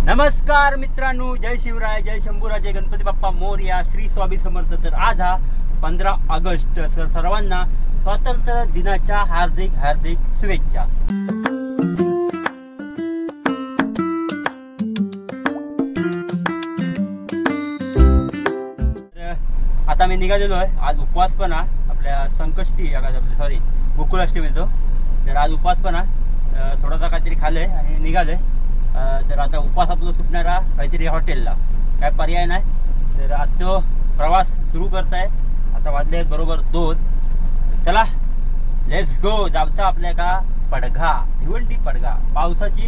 नमस्कार मित्रांनो, जय शिवराय, जय शंभूराजे, गणपती बाप्पा मोरया, श्री स्वामी समर्थ। तर आज हा 15 ऑगस्ट, सर्वांना स्वातंत्र्य दिनाच्या हार्दिक हार्दिक शुभेच्छा। आता मी निघालेलो आहे। आज उपवास पण आहे आपल्या संकष्टी, सॉरी गोकुळाष्टमी तो। तर आज उपवास पण आहे, थोडासा काहीतरी खाल्लंय आणि निघाले। तर आता उपवास आपलं सुटणारा काहीतरी हॉटेलला, काय पर्याय नाही। तर आजचा प्रवास सुरू करताय। आता वाजले आहेत बरोबर 2। चला लेट्स गो। जावचा आपल्या का पडघा, भिवंडी पडघा। पावसाची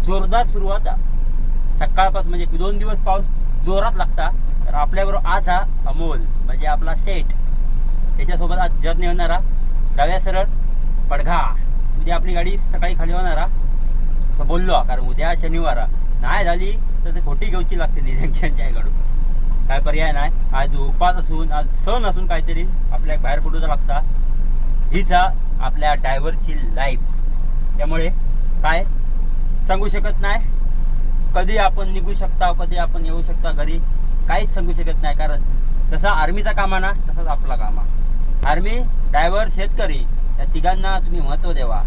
जोरदार सुरुवात सकाळपासून, म्हणजे 2 दिवस पाऊस जोरात लागता। तर आपल्याबरोबर आज हा अमोल म्हणजे आपला सेट, त्याच्यासोबत आज जर्नी होणारा। जाऊया सरळ पडघा। उद्या आपली गाडी सकाळी खाली होणारा असं बोललो, कारण उद्या शनिवार नाही झाली तर ते खोटी घेऊची लागते त्यांच्याकडून, काय पर्याय नाही। आज उपास असून, आज सण असून काहीतरी आपल्या बाहेर पडूचा लागता। हीच आपल्या ड्रायव्हरची लाईफ, त्यामुळे काय सांगू शकत नाही। कधी आपण निघू शकता, कधी आपण येऊ शकता घरी, काहीच सांगू शकत नाही। कारण जसा आर्मीचा काम आहे ना, तसाच आपला काम आहे। आर्मी, ड्रायव्हर, शेतकरी या तिघांना तुम्ही महत्त्व द्यावा,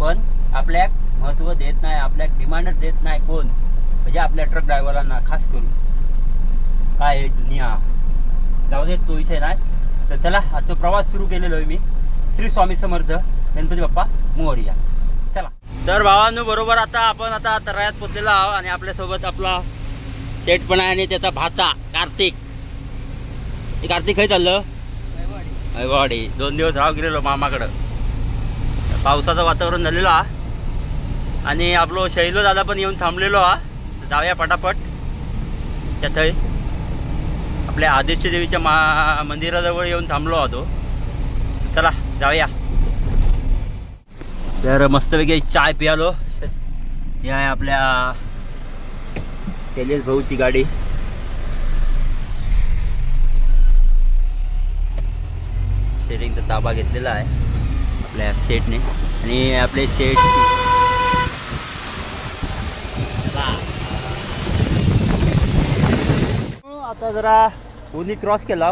पण आपल्या महत्त्व देत नाही, आपल्या डिमांड देत नाही कोण, म्हणजे आपल्या ट्रक ड्रायव्हरांना खास करून। काय आहे दुनिया, जाऊ देत, तो विषय नाही। तर चला आजचा प्रवास सुरू केलेलो आहे मी। श्री स्वामी समर्थ, गणपती बाप्पा मोरया। चला तर भावांनो, बरोबर आता आपण तरायात पोचलेलो आहोत आणि आपल्यासोबत आपला शेट पण आहे आणि त्याचा भाचा कार्तिक। कार्तिक काय चाललं? वाडी 2 दिवस राव गेलेलो मामाकडं। पावसाचं वातावरण झालेलं आणि आपलो शैलो दादा पण येऊन थांबलेलो जाऊया पटापट। त्यात आपल्या आदित्य देवीच्या मंदिराजवळ येऊन थांबलो होतो। चला जाऊया। तर मस्तपैकी चाय पियालो। ही आहे आपल्या शैलेश भाऊची गाडी। स्टेरिंगचा ताबा घेतलेला आहे आपल्या शेटने आणि आपले शेट आता जरा उन्ही क्रॉस केला,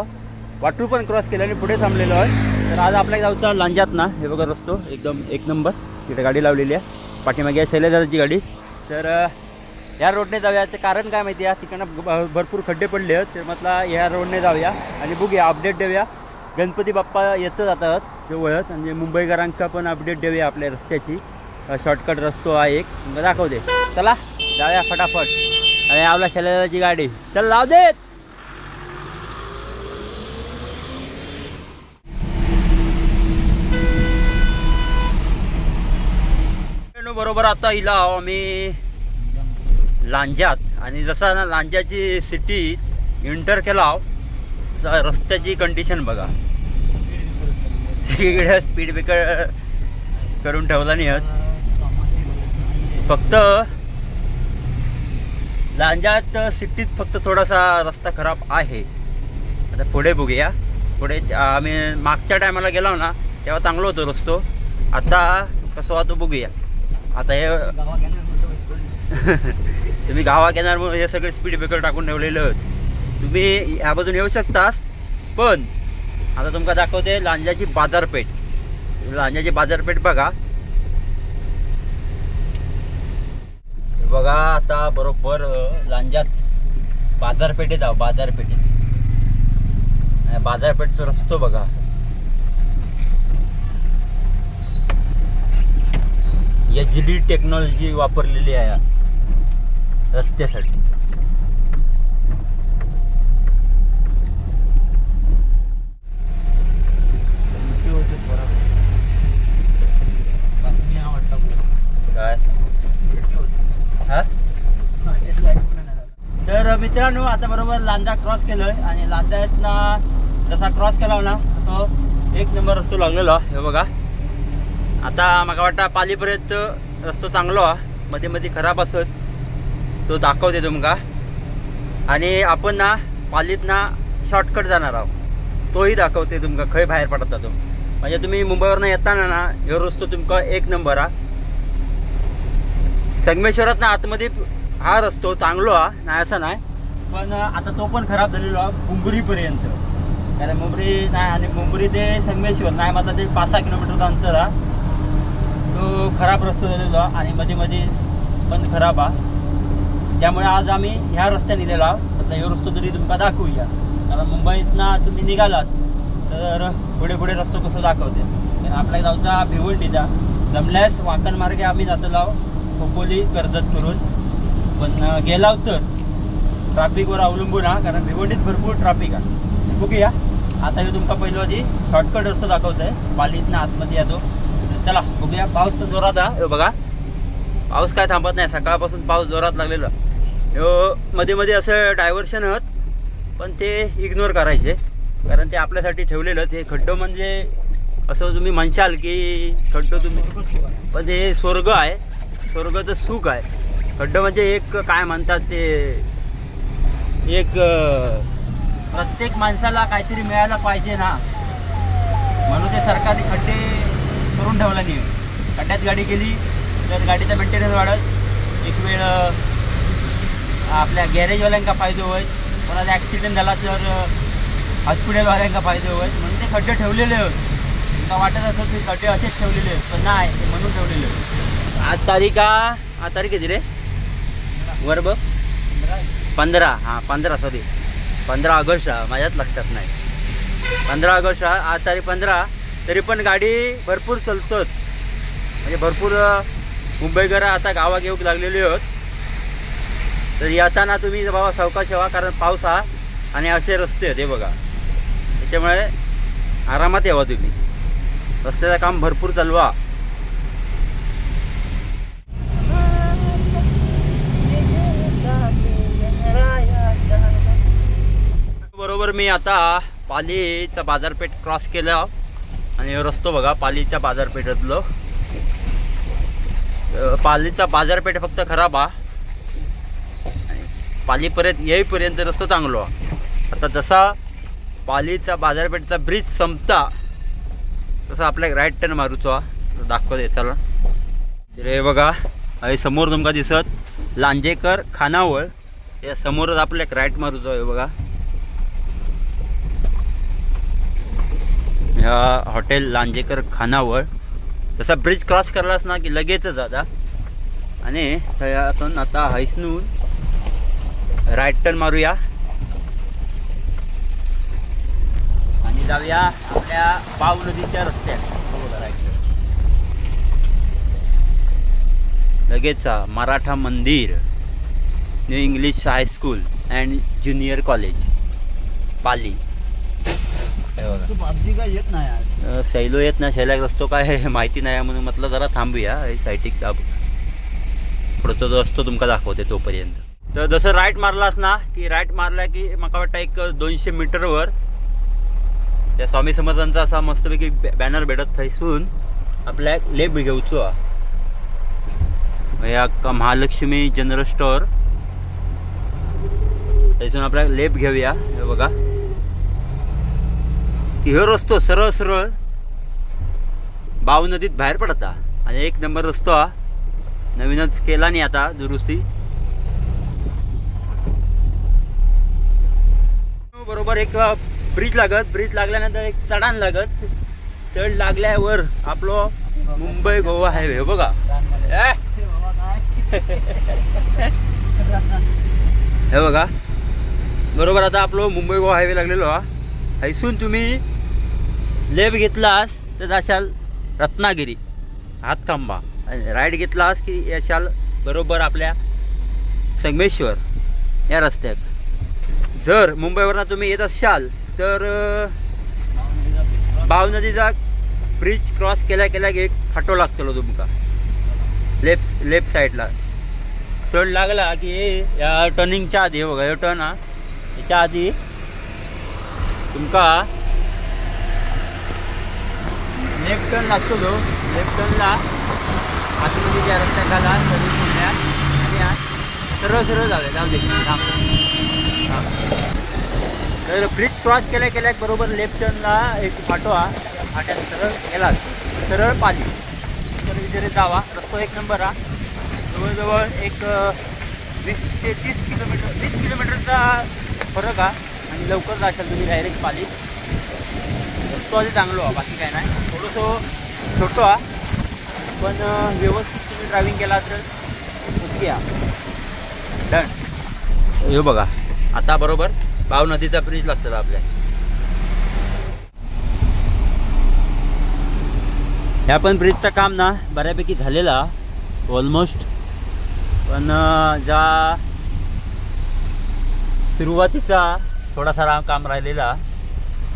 वाटू पण क्रॉस केला आणि पुढे थांबलेलो आहे। तर आज आपल्या गावचा लांजात ना, हे बघा रस्तो एकदम 1 नंबर। तिथे गाडी लावलेली आहे, पाठीमागे शैलेशदादाची गाडी। तर या रोडने जाऊयाचं कारण काय माहिती आहे, तिकडनं भरपूर खड्डे पडले आहेत। तर म्हटलं या रोडने जाऊया आणि बघूया, अपडेट देऊया। गणपती बाप्पा येतं जातात जवळच, म्हणजे मुंबईकरांका पण अपडेट देऊया आपल्या रस्त्याची। शॉर्टकट रस्तो आहे एक, दाखवते। चला जाऊया फटाफट। आणि आपल्या शैलेशदादाची गाडी, चल लाव देत। बरोबर आता हिला आम्ही लांजात, आणि जसा ना लांजाची सिटी एंटर केला, रस्त्याची कंडिशन बघा, सगळीकडे स्पीड ब्रेकर करून ठेवला नाही आहेत। फक्त लांजात सिटीत फक्त थोडासा रस्ता खराब आहे। आता पुढे बघूया, पुढे आम्ही मागच्या टायमाला गेलो ना तेव्हा चांगलं होतं रस्तो, आता कसं होतं बघूया। आता हे तुम्ही गावात येणार म्हणून हे सगळे स्पीड ब्रेकर टाकून ठेवलेलं, तुम्ही ह्या बाजून येऊ शकतास। पण आता तुमका दाखवते लांजाची बाजारपेठ। लांजाची बाजारपेठ बघा, बघा आता बरोबर लांजात बाजारपेठेत आहो। बाजारपेठचा रस्तो बघा, एचडी टेक्नॉलॉजी वापरलेली आहे रस्त्यासाठी। काय तर मित्रांनो, आता बरोबर लांजा क्रॉस केलोय आणि लांजातनं जसा क्रॉस केला ना तो 1 नंबर रस्तो लागलेला। हे बघा, आता मला वाटतं पालीपर्यंत रस्तो चांगलो, मध्ये मध्ये खराब असत तो दाखवते तुमका। आणि आपण ना पालीत ना शॉर्टकट जाणार आहोत, तोही दाखवते तुमका खय बाहेर पडता तो। म्हणजे तुम्ही मुंबईवरनं येताना ना ह्यो रस्तो तुमका 1 नंबर संगमेश्वरात ना आतमध्ये हा रस्तो चांगलो हा नाही असं नाही, पण आता तो पण खराब झालेलो हा मुंबरीपर्यंत. कारण मुंबरी नाही आणि मुंबरी ते संगमेश्वर नाही आता ते 5-6 किलोमीटरचा अंतर हा. तो खराब रस्तो झालेलो हा आणि मध्ये मध्ये पण खराब हा. त्यामुळे आज आम्ही ह्या रस्त्याने गेलेलो आहोत. आता ह्यो रस्तो तरी तुमका दाखवूया, कारण मुंबईतनं तुम्ही निघालात तर पुढे पुढे रस्तो कसं दाखवते. कारण आपल्या गावचा भिवंडीचा जमल्यास वाकण मार्गे आम्ही जातो आहोत खोपोली कर्जत करून. पण गेला तर ट्रॅफिकवर अवलंबून हा, कारण भिवंडीत भरपूर ट्रॅफिक आहे. बघूया आता हे तुमका पहिलं आधी शॉर्टकट रस्तो दाखवत आहे, पालीतनं आतमध्ये येतो. चला बघूया. पाऊस तर जोरात हा. हे बघा पाऊस काय थांबत नाही, सकाळपासून पाऊस जोरात लागलेला. ह्यो मध्ये मध्ये असं डायव्हर्शन होत, पण ते इग्नोर करायचे, कारण ते आपल्यासाठी ठेवलेलं. ते खड्डो म्हणजे असं तुम्ही म्हणशाल की खड्डो तुम्ही, पण ते स्वर्ग आहे, स्वर्गाचं सुख आहे. खड्डो म्हणजे एक काय म्हणतात ते, एक प्रत्येक माणसाला काहीतरी मिळायला पाहिजे ना, म्हणून ते सरकारने खड्डे करून ठेवला नाही. खड्ड्यात गाडी गेली तर गाडीचा मेंटेनन्स वाढत, एक वेळ आपल्या गॅरेजवाल्यांका फायदे होईल, कोणाचा ॲक्सिडेंट झाला तर हॉस्पिटलवाल्यांका फायदे होईल, म्हणून ते खड्डे ठेवलेले आहेत. तुमका वाटत असेल की खड्डे असेच ठेवलेले आहेत, पण नाही, ते म्हणून ठेवलेले आहेत. आज तारीख किती रे वर बघ 15, हां 15 सॉरी 15 ऑगस्ट हा, माझ्याच लक्षात नाही. 15 ऑगस्ट हा, आज तारीख 15. तरी पण गाडी भरपूर चालतात, म्हणजे भरपूर मुंबईकर आता गावात येऊक लागलेली आहेत. तर येताना तुम्ही बाबा सावकाश व्हा, कारण पाऊस हा आणि असे रस्ते आहेत हे बघा, त्याच्यामुळे आरामात यावा तुम्ही. रस्त्याचं काम भरपूर चालवा. बरोबर मी आता पालीचा बाजारपेठ क्रॉस केला आणि रस्तो बघा पालीच्या बाजारपेठेतलं. पालीचा बाजारपेठ फक्त खराब हा, पालीपर्यंत येईपर्यंत रस्तो चांगलो हा. आता जसा पालीचा बाजारपेठचा ब्रिज संपता तसा आपल्या राईट टर्न मारूचो हा, दाखवते चला. रे बघा हे समोर तुमका दिसत लांजेकर खानावळ, या समोरच आपल्या राईट मारूचो आहे बघा. ह्या हॉटेल लांजेकर खानावळ. तसा ब्रिज क्रॉस करलास ना की लगेचच आता, आणि त्यातून आता हैसनून राईट टर्न मारूया आणि जाऊया आपल्या पाव नदीच्या रस्त्यात. राईट लगेच मराठा मंदिर, new English high school and junior college Pali. येत नाही शैलो येत नाही, शैला रस्तो काय माहिती नाही म्हणून म्हटलं जरा थांबूया. सायटिक दाब पुढचा जो असतो तुमका दाखवते तोपर्यंत. तर जसं राईट मारलास ना की राईट मारला की मला वाटतं एक 200 मीटरवर त्या स्वामी समर्थांचा असा मस्तपैकी बॅनर भेटत, थैसून आपल्या लेफ्ट घेऊचो या महालक्ष्मी जनरल स्टोअर. थैसून आपल्या लेफ्ट घेऊया. हे बघा की ह्यो रस्तो सरळ सरळ बाव नदीत बाहेर पडता आणि 1 नंबर रस्तो हा. नवीनच केला नाही आता दुरुस्ती. बरोबर एक ब्रिज लागल्यानंतर एक चढाण लागत, चढ लागल्यावर आपलं मुंबई गोवा हायवे बघा. हे बघा बरोबर आता आपलं मुंबई गोवा हायवे लागलेलो हा. हैसून तुम्ही लेफ्ट घेतलास तर जाशाल रत्नागिरी हातखंबा, राईट घेतलास की यशाल बरोबर आपल्या संगमेश्वर या रस्त्यात. जर मुंबईवरनं तुम्ही येत असाल तर भाव नदीचा ब्रिज क्रॉस केल्या केल्या एक फाटो लागतो तुमका लेफ्ट साईडला. चढ लागला की या टर्निंगच्या आधी बघा हे टर्न हा, याच्या आधी तुमका लेफ्ट टर्न लागतो. लेफ्ट टर्नला आतमध्ये ज्या रस्त्याला आणि सरळ सरळ जाऊ दे. तर ब्रिज क्रॉस केल्या केल्या बरोबर लेफ्ट टर्नला एक फाटो हा, फाट्यात सरळ गेला सरळ पाली तर विचारे जावा. रस्तो 1 नंबर हा. जवळजवळ एक 20 ते 30 किलोमीटर 20 किलोमीटरचा फरक आहे आणि लवकर जाशाल तुम्ही डायरेक्ट पाली. रस्तो आधी चांगलो आहे, बाकी काय नाही. थोडंसं छोटो आहे पण व्यवस्थित तुम्ही ड्रायव्हिंग केला तर ओके आहे. डन. हे बघा आता बरोबर भाव नदीचा ब्रिज लागतो आपल्या. ह्या पण ब्रिजचं काम ना बऱ्यापैकी झालेला ऑलमोस्ट, पण ज्या सुरुवातीचा थोडासा काम राहिलेला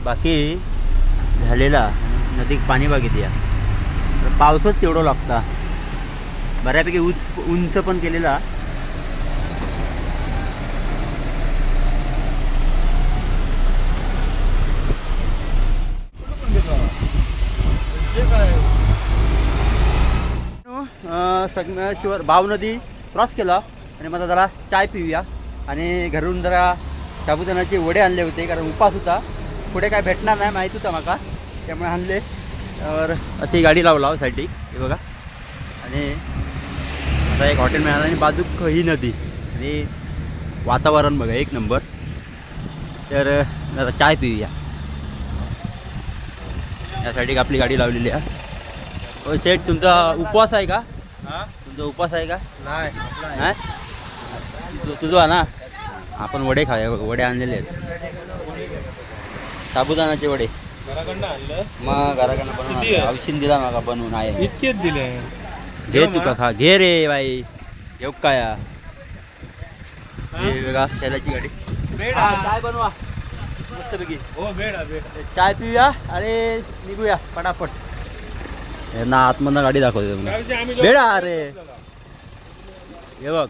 बाकी झालेला. नदीत पाणी बघितली तर पावसच तेवढं लागता. बऱ्यापैकी उंच पण केलेला. संगमेश्वर भाव नदी क्रॉस केला आणि मला जरा चाय पिऊया आणि घरून जरा साबुदाण्याचे वडे आणले होते कारण उपास होता. पुढे काय भेटणार नाही माहीत होता माका, त्यामुळे आणले. तर अशी गाडी लावला साठी हे बघा. आणि आता एक हॉटेल मिळालं आणि बाजूक ही नदी आणि वातावरण बघा एक नंबर. तर जरा चाय पिऊया यासाठी आपली गाडी लावलेली आहे. हो शेठ, तुमचा उपवास आहे का? तुमचा उपवास आहे का? नाही. तुझा ना आपण वडे खाऊया. वडे आणलेले आहेत, साबुदाण्याचे वडे. मग घराकडनं बनवून औषध दिला मग बनवून आहे. इतकेच दिले. घे तुका खा. घे रे बाई. येऊ काय बघा शेलाची गाडी. काय बनवा मस्तपैकी. हो बेड चाय पिऊया अरे निघूया पटापट. ना आतमधनं गाडी दाखवते बेडा. अरे हे बघ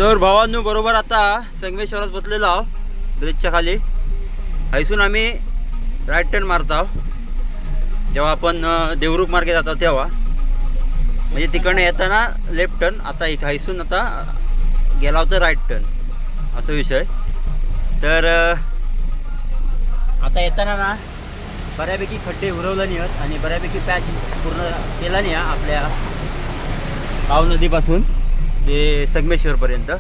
तर भावांनो बरोबर आता संगमेश्वरात बसलेलो आहो ब्रिजच्या खाली. हैसून आम्ही राईट टर्न मारत आहो जेव्हा आपण देवरुख मार्गे जातो तेव्हा. म्हणजे तिकडनं येताना लेफ्ट टर्न, आता एक हैसून आता गेला होता राईट टर्न असा विषय. तर आता येताना ना बऱ्यापैकी खड्डे उरवलं नाही आहेत आणि बऱ्यापैकी पॅच पूर्ण केला नाही आपल्या भाव नदीपासून ते संगमेश्वरपर्यंत.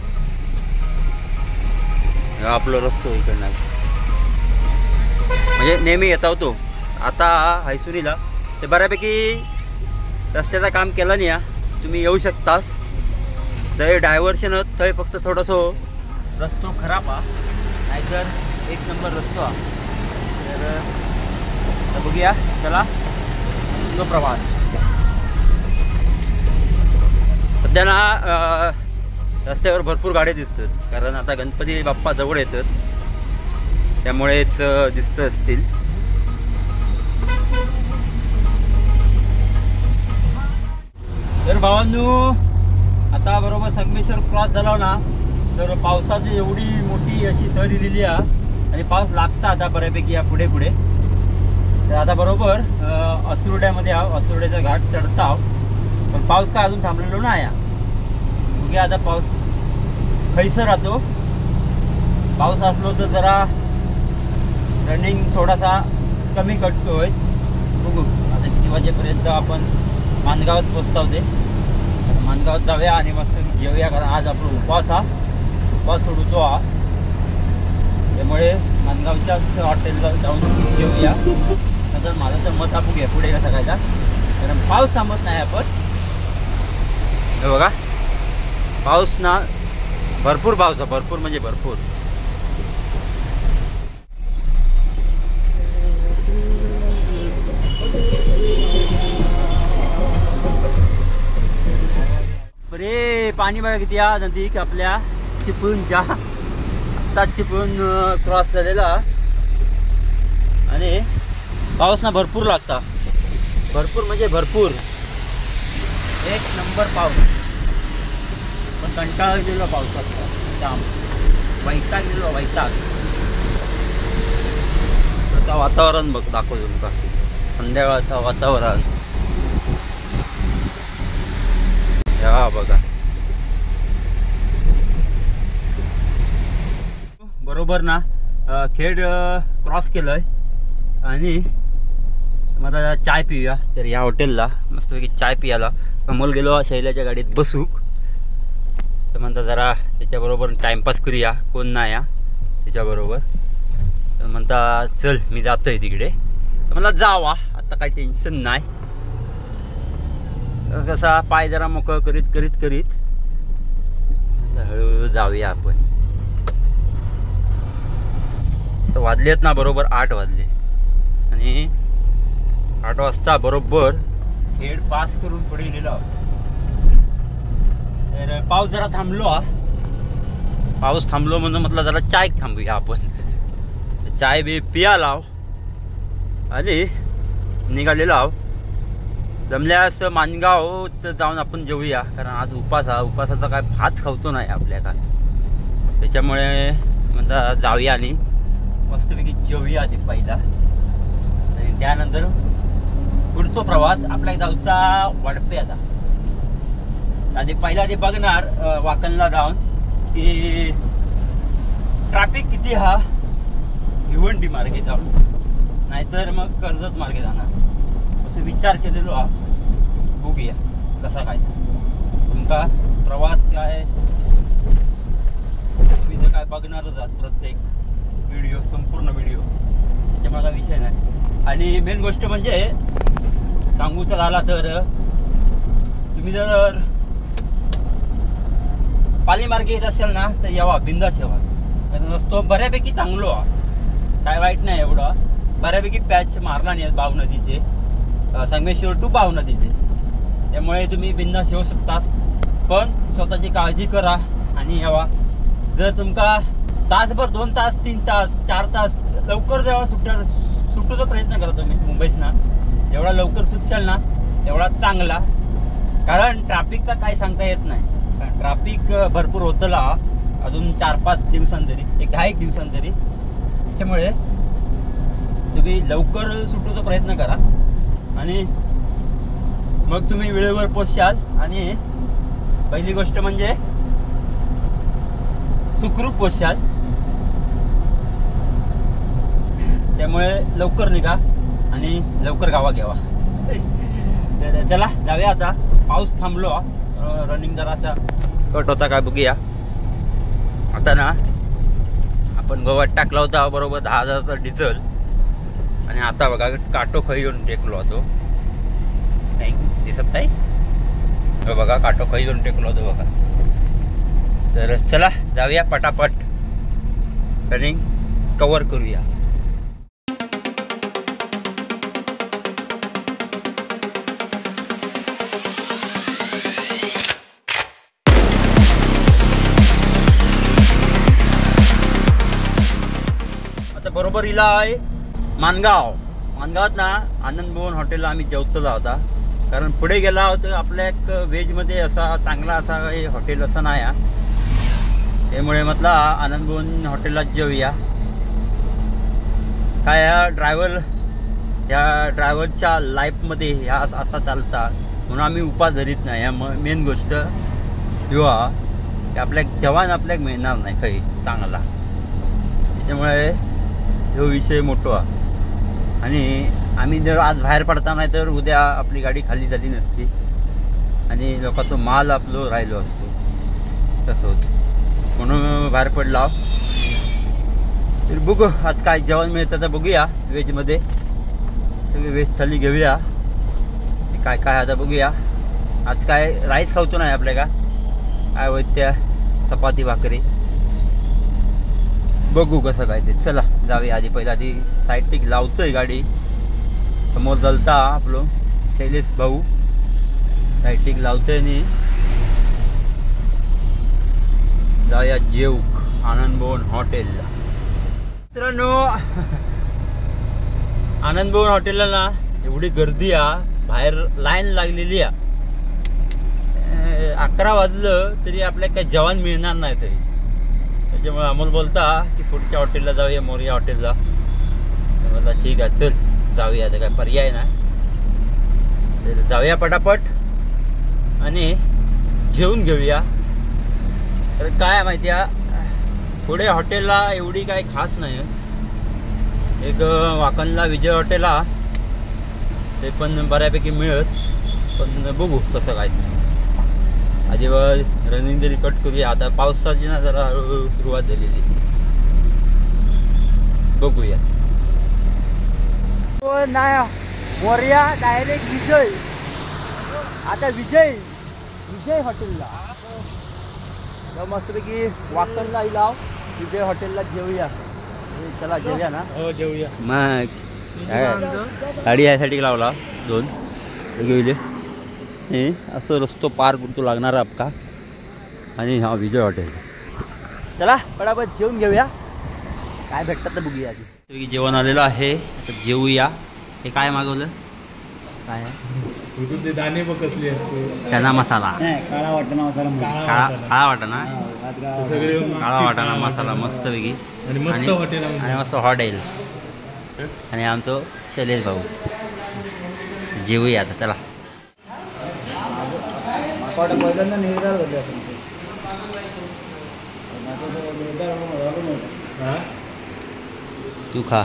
आपलं रस्तो इकडनं म्हणजे नेहमी येता होतो. आता हैसुरीला ते बऱ्यापैकी रस्त्याचं काम केलं नाही. तुम्ही येऊ शकतास. थंय डायव्हर्शन थंय फक्त थोडंसं रस्तो खराब नाहीतर एक नंबर रस्तो हा. तर बघूया चला तो प्रवास. सध्या ना रस्त्यावर भरपूर गाड्या दिसतात कारण आता गणपती बाप्पा जवळ येतात त्यामुळेच दिसत असतील. तर भावांनो आता बरोबर संगमेश्वर क्रॉस झाला ना तर पावसाची एवढी मोठी अशी सर दिलेली आहे आणि पाऊस लागता आता बऱ्यापैकी या पुढे पुढे. तर आता बरोबर असुर्ड्यामध्ये आहो, असुर्ड्याचा घाट चढता आहो पण पाऊस काय अजून थांबलेलो नाही. बघूया आता पाऊस खैसर राहतो. पाऊस असलो तर जरा रनिंग थोडासा कमी कटतोय. बघू आता किती वाजेपर्यंत आपण माणगावात पोचता होते. माणगावात जाऊया आणि मस्त जेवूया कारण आज आपला उपवास सोडतो हा. त्यामुळे माणगावच्याच हॉटेलला जाऊन जेवूया. नंतर माझं तर मत आपण घ्या पुढे कसा काय कारण पाऊस थांबत नाही. आपण हे बघा पाऊस ना भरपूर पाऊस आहे, भरपूर म्हणजे भरपूर. बरे पाणी बघा किती या नदी आपल्या चिपळूणच्या आत्ता चिपळूण क्रॉस झालेला आणि पाऊस ना भरपूर लागता. भरपूर म्हणजे भरपूर एक नंबर पाऊस पण कंटाळलेला पाऊस असतो जाम. वैताग गेलो वैताग. आता वातावरण बघ दाखवतो तुमका संध्याकाळचं वातावरण. हा बघा बरोबर ना. खेड क्रॉस केलंय आणि मग आता चाय पिऊया. तर या हॉटेलला मस्तपैकी चाय पियाला कमल गेलो शैल्याच्या गाडीत बसूक. तर म्हणता जरा त्याच्याबरोबर टाइमपास करूया, कोण नाही या त्याच्याबरोबर. तर म्हणता चल मी जातोय तिकडे. तर मला जावा आता काही टेन्शन नाही. कसा पाय जरा मोकळं करीत करीत करीत हळूहळू जाऊया आपण. तर वाजलेत ना बरोबर 8 वाजले आणि 8 वाजता बरोबर खेड पास करून पुढे गेलो. तर पाऊस जरा थांबलो. पाऊस थांबलो म्हणून म्हटलं जरा चाय थांबूया आपण. चाय बी पिया लाव आणि निघालेलो आहो. जमल्यास मानगाव तर जाऊन आपण जेवूया, कारण आज उपासाचा काय भात खावतो नाही आपल्याला. त्याच्यामुळे म्हणता जाऊया आणि मस्तपैकी जेवूया आधी पहिला. आणि त्यानंतर पुढचा प्रवास आपल्या गावचा वाढपे. आता आधी पहिला आधी बघणार वाकणला जाऊन की ट्रॅफिक किती हा. भिवंडी मार्गे जाऊन नाहीतर मग कर्जत मार्गे जाणार असं विचार केलेलो हा. बघूया कसा काय तुमका प्रवास काय. तुम्ही तर काय बघणारच आहात प्रत्येक व्हिडिओ, संपूर्ण व्हिडिओ, त्याच्यामुळे काय विषय नाही. आणि मेन गोष्ट म्हणजे सांगूचा झाला तर तुम्ही जर पालीमार्गे येत असेल ना तर यावा बिंदास यावा. कारण रस्तो बऱ्यापैकी चांगलो हा, काय वाईट नाही एवढा. बऱ्यापैकी पॅच मारला नाही बाव नदीचे, संगमेश्वर टू बाव नदीचे. त्यामुळे तुम्ही बिंदास येऊ शकतास, पण स्वतःची काळजी करा आणि यावा. जर तुमका तासभर 2 तास 3 तास 4 तास लवकर जेव्हा सुटूचा प्रयत्न करा तुम्ही मुंबईस ना. जेवढा लवकर सुटशाल ना एवढा चांगला, कारण ट्रॅफिकचा काय सांगता येत नाही. कारण ट्रॅफिक भरपूर होतं अजून 4-5 दिवसांतरी, 10 दिवसांतरी. त्याच्यामुळे तुम्ही लवकर सुटूचा प्रयत्न करा आणि मग तुम्ही वेळेवर पोहोचाल. आणि पहिली गोष्ट म्हणजे सुखरूप पोहोचाल. त्यामुळे लवकर निघा आणि लवकर गावा घ्यावा. चला जाऊया आता. पाऊस थांबलो, रनिंग जरासा कट होता काय बघूया. आता ना आपण गोव्यात टाकला होता बरोबर 10,000चा डिझेल आणि आता बघा काटो खई येऊन टेकलो होतो. नाही दिसत नाही बघा, काटो खई येऊन टेकलो होतो बघा. तर चला जाऊया पटापट रनिंग कव्हर करूया. आता बरोबर इला आहे मानगावात ना आनंद भवन हॉटेलला आम्ही जेवतला होता. कारण पुढे गेला होता आपल्या एक व्हेजमध्ये असा चांगला असा हॉटेल असं नाही. त्यामुळे म्हटलं आनंद भवन हॉटेलला जेवूया. काय या ड्रायव्हरच्या लाईफमध्ये ह्या असा चालता म्हणून आम्ही उपास धरीत नाही. या मेन गोष्ट किंवा आपल्या जवान आपल्याक मिळणार नाही काही चांगला. त्याच्यामुळे हा विषय मोठा. आणि आम्ही जर आज बाहेर पडता नाही तर उद्या आपली गाडी खाली झाली नसती आणि लोकांचा माल आपलं राहिलो असतो. तसंच म्हणून बाहेर पडला. तर बघू आज काय जेवण मिळतं तर बघूया. व्हेजमध्ये सगळी व्हेज थाली घेऊया. काय काय आता बघूया. आज काय राईस खावतो नाही आपल्या का काय होत त्या चपाती भाकरी. बघू कसं काय ते. चला जाऊया. आधी पहिला आधी साईड टिक लावतोय गाडी. समोर जलता आपलं शैलेश भाऊ साईड टिक लावतोय आणि जाऊया जेवूक आनंद भवन हॉटेलला. मित्रांनो आनंद भवन हॉटेलला ना एवढी गर्दी आहे, बाहेर लाईन लागलेली आहे. 11 वाजलं तरी आपल्याला काही जेवण मिळणार नाही. तरी त्याच्यामुळे अमोल बोलता की पुढच्या हॉटेलला जाऊया, मोरिया हॉटेलला. मला ठीक आहे चल जाऊया, आता काय पर्याय नाही. तर जाऊया पटापट आणि जेवून घेऊया. तर काय माहिती आहे, पुढे हॉटेलला एवढी काही खास नाही. एक वाकणला विजय हॉटेल हा, ते पण बऱ्यापैकी मिळत, पण बघू कसं काय. आधी रनिंग तरी कट करूया. आता पावसाची ना जरा हळूहळू सुरुवात झालेली, बघूया. नाही मोरया डायरेक्ट विजय. आता विजय हॉटेलला मस्तपैकी वाकणला लाव, विजय हॉटेलला जेवूया. चला जेवूया ना. हो जेवूया. मग गाडी यासाठी लावला 2 गेले हे असं रस्तो पार करतो लागणार आपका. आणि हा विजय हॉटेल. चला पटापट जेवून घेऊया, काय भेटतात तर बघूया. आधी जेवण आलेलं आहे, आता जेवूया. हे काय मागवलं, काय आहे? दाणे बघतले चना मसाला, काळा वाटाणा मसाला, काळा वाटाणा, काळा वाटाणा मसाला मस्तपैकी. आणि मस्त हॉटेल, आणि मस्त हॉटेल. आणि आमचं शैलेश भाऊ. जेवूया आता चला. पहिल्यांदा निर्धार झाले असं तू खा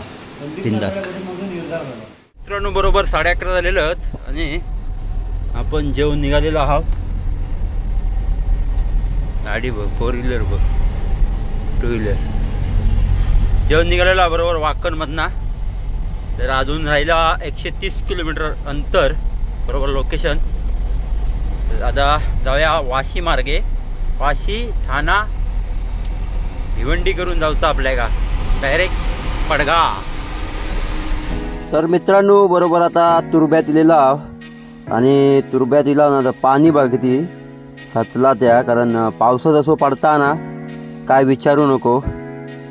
बिंदास. मित्रांनो बरोबर 11:30 झालेलं आहेत आणि आपण जेवून निघालेलो आहोत. गाडी बघ, 4 व्हीलर बघ, 2 व्हीलर. जेवण निघालेला बरोबर वाकणमधना. तर अजून राहिला 130 किलोमीटर अंतर बरोबर लोकेशन. आता जाऊया वाशी मार्गे, वाशी ठाणा भिवंडी करून जाऊचं आपल्या का डायरेक्ट पडगा. तर मित्रांनो बरोबर आता तुरब्यात इलेला आणि तुरब्यात इला ना पाणी बघ किती साचला त्या. कारण पावसात असो पडता ना काय विचारू नको.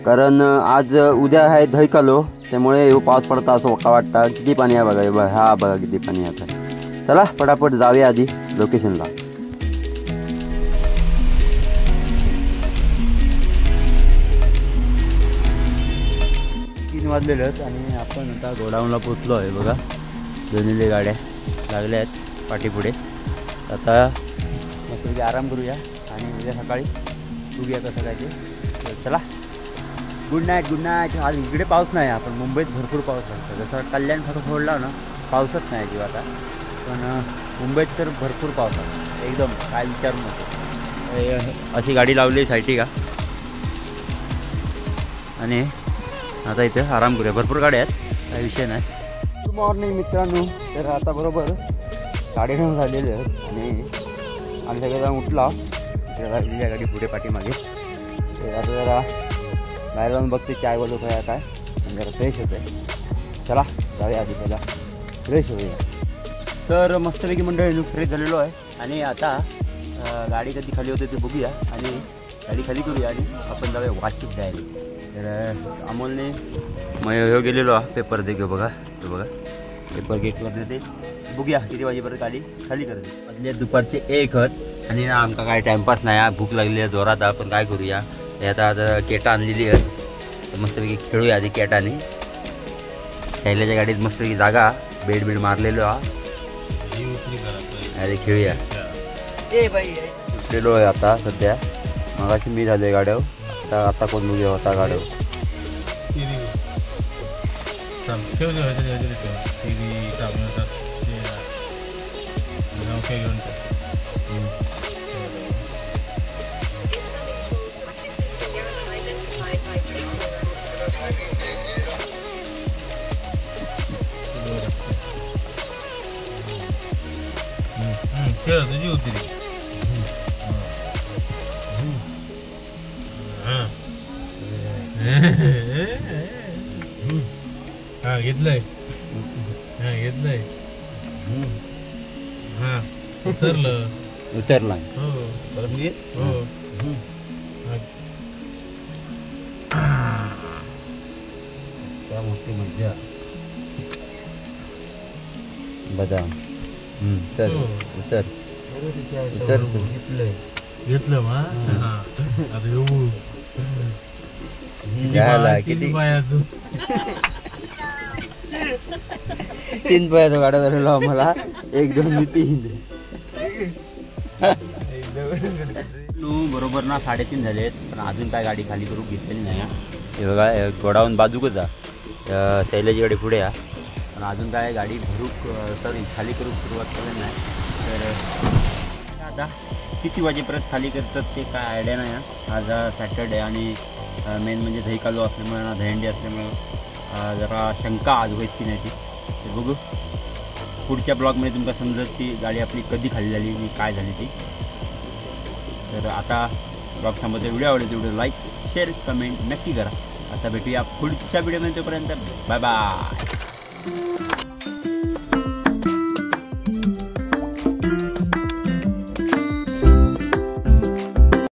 कारण आज उद्या आहे धैकालो, त्यामुळे पाऊस पडता असं का वाटतं. किती पाणी आहे बघा, हा बघा किती पाणी आता. चला पटापट जाऊया आधी लोकेशनला. 3 वाजलेले आहेत आणि आपण आता गोडाऊनला पोचलो आहे. बघा दोन्ही गाड्या लागल्या आहेत पाठीपुढे. आता मस्त आराम करूया आणि उद्या सकाळी बघूया कसं काय ते. चला गुड नाईट, गुड नाईट. आज इकडे पाऊस नाही, आपण मुंबईत भरपूर पाऊस असतो. जसं कल्याण फक्त सोडला ना पाऊसच नाही अजिबात. पण मुंबईत तर भरपूर पाऊस आहे एकदम, काय विचारू नको. अशी गाडी लावली साईटी का. आणि आता इथे आराम करूया, भरपूर गाड्या आहेत, काही विषय नाही. गुड मॉर्निंग मित्रांनो. तर आता बरोबर 9:30 झालेले आहेत आणि आम्ही सगळेजण उठला. जरा गाडी पुढे पाठीमागे. तर आता जरा बाहेर जाऊन बघते चाय बोलू काय काय, आणि जरा फ्रेश होत आहे. चला जाऊया आधी पहिला फ्रेश होऊया. तर मस्तपैकी मंडळी फ्रेश झालेलो आहे आणि आता गाडी कधी खाली होते ते बघूया आणि गाडी खाली करूया आणि आपण जाऊया वाशीत डायरेक्ट. तर अमोलने मग गेलेलो आहे पेपर दे घेऊ. बघा तो बघा पेपर गेटवर देते. बघूया किती वाजेपर्यंत गाडी खाली करते. मधले दुपारचे 1 आहेत आणि आमका काय टाईमपास नाही, भूक लागली आहे जोरात. आपण काय करूया, आता केटा आणलेली आहे, तर मस्तपैकी खेळूया आधी केटाने. शैल्याच्या गाडीत मस्तपैकी जागा बेड मारलेलो हा, अरे खेळूया. उठलेलो आहे आता सध्या, मगाशी मी झालोय गाड्यावर. आता कोण मुली होता गाड्यावर. तुझी होती हा घेतलंय, हा घेतलंय, हा उतरलं उतरला. हो परत घे. हो त्या मोठी मज्जा. बदाम उतर उतर उतर. घेतलं घेतलं मा आता येऊ घ्यायला किती पायाचं 3 पायाचा गाडा झालेला आम्हाला 1 2 3 बरोबर ना 3:30 झालेत पण अजून काय गाडी खाली करून घेतलेली नाही हे बघा गोडाऊन बाजूकच शैलाची गाडी पुढे पण अजून काय गाडी खाली करून सुरुवात केली नाही तर आता किती वाजेपर्यंत खाली करतात ते काय आयडिया नाही आज सॅटर्डे आणि मेन म्हणजे दही कालू असल्यामुळे ना दहीहंडी असल्यामुळं जरा शंका आज होईल की नाही ती तर बघू पुढच्या ब्लॉगमध्ये तुमका समजत ती गाडी आपली कधी खाली झाली आणि काय झाली ती तर आता ब्लॉग थांबवतो व्हिडिओ आवडेल तेवढं लाईक शेअर कमेंट नक्की करा आता भेटूया पुढच्या व्हिडिओमध्ये तोपर्यंत बाय बाय